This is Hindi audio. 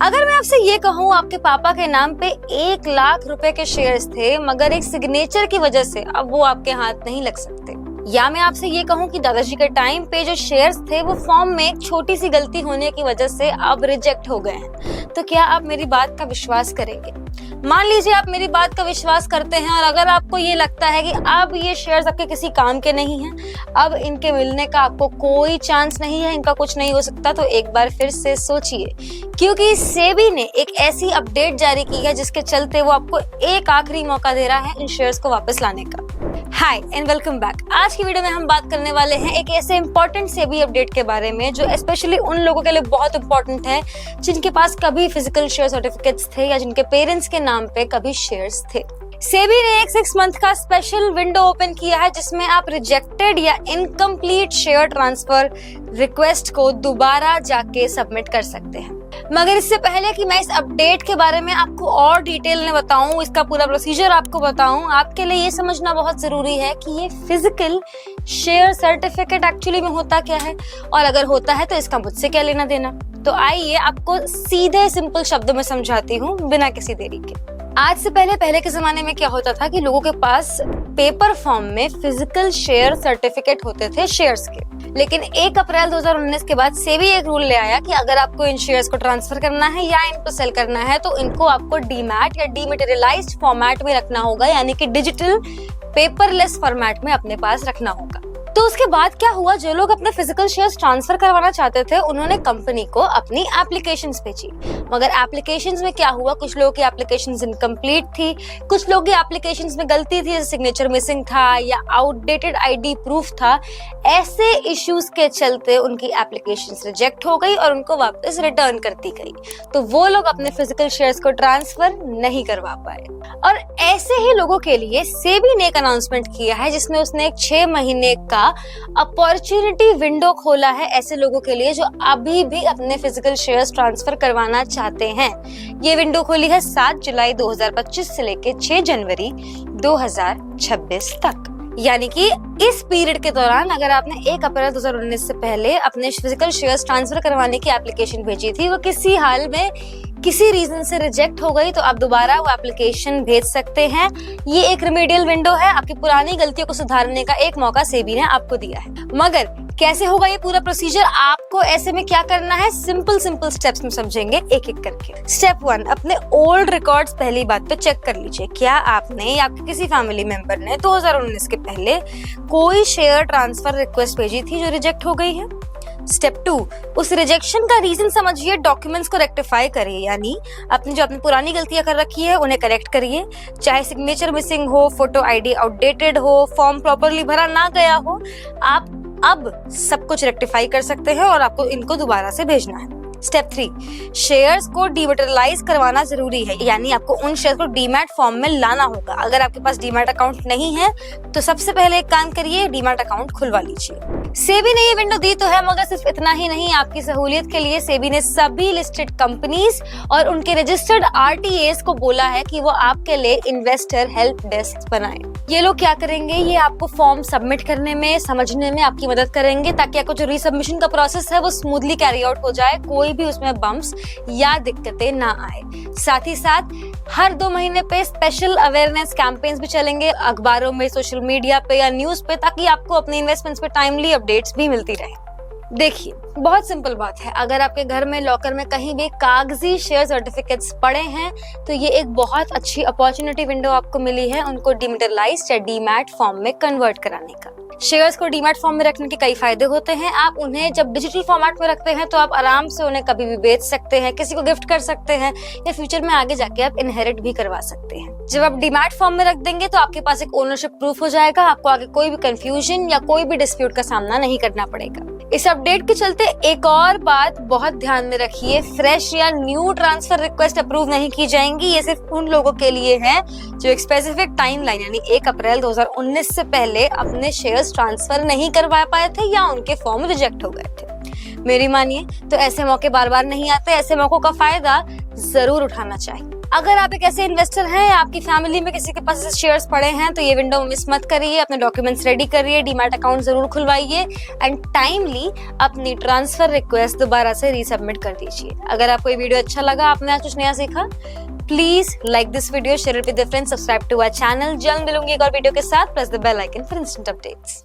अगर मैं आपसे ये कहूँ आपके पापा के नाम पे 1 लाख रुपए के शेयर्स थे, मगर एक सिग्नेचर की वजह से अब वो आपके हाथ नहीं लग सकते, या मैं आपसे ये कहूँ कि दादाजी के टाइम पे जो शेयर्स थे वो फॉर्म में एक छोटी सी गलती होने की वजह से अब रिजेक्ट हो गए हैं, तो क्या आप मेरी बात का विश्वास करेंगे? मान लीजिए आप मेरी बात का विश्वास करते हैं और अगर आपको ये लगता है कि अब ये शेयर्स आपके किसी काम के नहीं हैं, अब इनके मिलने का आपको कोई चांस नहीं है, इनका कुछ नहीं हो सकता, तो एक बार फिर से सोचिए, क्योंकि सेबी ने एक ऐसी अपडेट जारी की है जिसके चलते वो आपको एक आखिरी मौका दे रहा है इन शेयर्स को वापस लाने का। हाय एंड वेलकम बैक। आज की वीडियो में हम बात करने वाले हैं एक ऐसे इंपॉर्टेंट सेबी अपडेट के बारे में जो स्पेशली उन लोगों के लिए बहुत इंपॉर्टेंट है जिनके पास कभी फिजिकल शेयर सर्टिफिकेट्स थे या जिनके पेरेंट्स के नाम पे कभी शेयर्स थे। सेबी ने एक 6 मंथ का स्पेशल विंडो ओपन किया है जिसमें आप रिजेक्टेड या इनकम्प्लीट शेयर ट्रांसफर रिक्वेस्ट को दोबारा जाके सबमिट कर सकते हैं। मगर इससे पहले कि मैं इस अपडेट के बारे में आपको और डिटेल में बताऊं, इसका पूरा प्रोसीजर आपको बताऊं, आपके लिए ये समझना बहुत जरूरी है कि ये फिजिकल शेयर सर्टिफिकेट एक्चुअली में होता क्या है और अगर होता है तो इसका मुझसे क्या लेना देना। तो आइए आपको सीधे सिंपल शब्दों में समझाती हूँ बिना किसी देरी के। आज से पहले के जमाने में क्या होता था कि लोगों के पास पेपर फॉर्म में फिजिकल शेयर सर्टिफिकेट होते थे शेयर्स के, लेकिन 1 अप्रैल 2019 के बाद सेबी एक रूल ले आया कि अगर आपको इन शेयर्स को ट्रांसफर करना है या इनको सेल करना है तो इनको आपको डीमैट या डीमैटेरियलाइज्ड फॉर्मेट में रखना होगा, यानी कि डिजिटल पेपरलेस फॉर्मेट में अपने पास रखना होगा। तो उसके बाद क्या हुआ, जो लोग अपने फिजिकल शेयर्स ट्रांसफर करवाना चाहते थे उन्होंने कंपनी को अपनी एप्लीकेशंस भेजी, मगर एप्लीकेशंस में क्या हुआ, कुछ लोगों की एप्लीकेशंस इनकम्प्लीट थी, कुछ लोगों की एप्लीकेशंस में गलती थी, जैसे सिग्नेचर मिसिंग था या आउटडेटेड आईडी प्रूफ था। ऐसे इश्यूज के चलते उनकी एप्लीकेशंस रिजेक्ट हो गई और उनको वापस रिटर्न कर दी गई, तो वो लोग अपने फिजिकल शेयर्स को ट्रांसफर नहीं करवा पाए। और ऐसे ही लोगों के लिए सेबी ने एक अनाउंसमेंट किया है जिसमें उसने एक 6 महीने का अपॉर्चुनिटी विंडो खोला है ऐसे लोगों के लिए जो अभी भी अपने फिजिकल शेयर्स ट्रांसफर करवाना चाहते हैं। ये विंडो खोली है 7 जुलाई 2025 से लेके 6 जनवरी 2026 तक, यानी कि इस पीरियड के दौरान अगर आपने 1 अप्रैल 2019 से पहले अपने फिजिकल शेयर्स ट्रांसफर करवाने की एप्लीकेशन भेजी थी, वो किसी हाल में किसी रीजन से रिजेक्ट हो गई, तो आप दोबारा वो एप्लीकेशन भेज सकते हैं। ये एक रिमेडियल विंडो है, आपकी पुरानी गलतियों को सुधारने का एक मौका सेबी ने आपको दिया है। मगर कैसे होगा ये पूरा प्रोसीजर, आपको ऐसे में क्या करना है, सिंपल स्टेप्स में समझेंगे एक एक करके। स्टेप 1, अपने ओल्ड रिकॉर्ड्स पहली बात तो चेक कर लीजिए, क्या आपने या आपके किसी फैमिली मेंबर ने 2019 के पहले कोई शेयर ट्रांसफर रिक्वेस्ट भेजी थी जो रिजेक्ट हो गई है। स्टेप 2, उस रिजेक्शन का रीजन समझिए, डॉक्यूमेंट्स को रेक्टिफाई करिए, यानी अपनी पुरानी गलतियां कर रखी है उन्हें करेक्ट करिए, चाहे सिग्नेचर मिसिंग हो, फोटो आईडी आउटडेटेड हो, फॉर्म प्रॉपर्ली भरा ना गया हो, आप अब सब कुछ रेक्टिफाई कर सकते हैं और आपको इनको दोबारा से भेजना है। स्टेप 3, शेयर्स को डीमैटेरियलाइज करवाना जरूरी है, यानी आपको उन शेयर्स को डीमैट फॉर्म में लाना होगा। अगर आपके पास डीमैट अकाउंट नहीं है तो सबसे पहले एक काम करिए, डीमैट अकाउंट खुलवा लीजिए। सेबी ने ये विंडो दी तो है, मगर सिर्फ इतना ही नहीं, आपकी सहूलियत के लिए सेबी ने सभी लिस्टेड कंपनीज और उनके रजिस्टर्ड आरटीएस को बोला है कि वो आपके लिए इन्वेस्टर हेल्प डेस्क बनाए। ये लोग क्या करेंगे, ये आपको फॉर्म सबमिट करने में, समझने में आपकी मदद करेंगे ताकि आपको जो रीसबमिशन का प्रोसेस है वो स्मूथली कैरी आउट हो जाए, कोई भी उसमें बम्प्स या दिक्कतें ना आए। साथ ही साथ हर 2 महीने पे स्पेशल अवेयरनेस कैंपेन्स भी चलेंगे अखबारों में, सोशल मीडिया पे या न्यूज पे, ताकि आपको अपने इन्वेस्टमेंट्स पे टाइमली अपडेट्स भी मिलती रहे। देखिए, बहुत सिंपल बात है, अगर आपके घर में लॉकर में कहीं भी कागजी शेयर सर्टिफिकेट्स पड़े हैं तो ये एक बहुत अच्छी अपॉर्चुनिटी विंडो आपको मिली है उनको डीमैटेरियलाइज्ड या डीमैट फॉर्म में कन्वर्ट कराने का। शेयर्स को डीमैट फॉर्म में रखने के कई फायदे होते हैं। आप उन्हें जब डिजिटल फॉर्मेट में रखते हैं तो आप आराम से उन्हें कभी भी बेच सकते हैं, किसी को गिफ्ट कर सकते हैं या फ्यूचर में आगे जाके आप इनहेरिट भी करवा सकते हैं। जब आप डीमैट फॉर्म में रख देंगे तो आपके पास एक ओनरशिप प्रूफ हो जाएगा, आपको आगे कोई भी कंफ्यूजन या कोई भी डिस्प्यूट का सामना नहीं करना पड़ेगा। इस अपडेट के चलते एक और बात बहुत ध्यान में रखिए, फ्रेश या न्यू ट्रांसफर रिक्वेस्ट अप्रूव नहीं की जाएंगी। ये सिर्फ उन लोगों के लिए है जो एक स्पेसिफिक टाइमलाइन यानी 1 अप्रैल 2019 से पहले अपने शेयर्स ट्रांसफर नहीं करवा पाए थे या उनके फॉर्म रिजेक्ट हो गए थे। मेरी मानिए तो ऐसे मौके बार बार नहीं आते, ऐसे मौकों का फायदा जरूर उठाना चाहिए। अगर आप एक ऐसे इन्वेस्टर हैं, आपकी फैमिली में किसी के पास ऐसे शेयर्स पड़े हैं, तो ये विंडो मिस मत करिए, अपने डॉक्यूमेंट्स रेडी करिए, डीमैट अकाउंट जरूर खुलवाइए एंड टाइमली अपनी ट्रांसफर रिक्वेस्ट दोबारा से रीसबमिट कर दीजिए। अगर आपको ये वीडियो अच्छा लगा, आपने आज कुछ नया सीखा, please like this video, share it with your friends, subscribe to our channel. जल्द मिलूंगी एक और वीडियो के साथ। Press the bell icon for instant updates.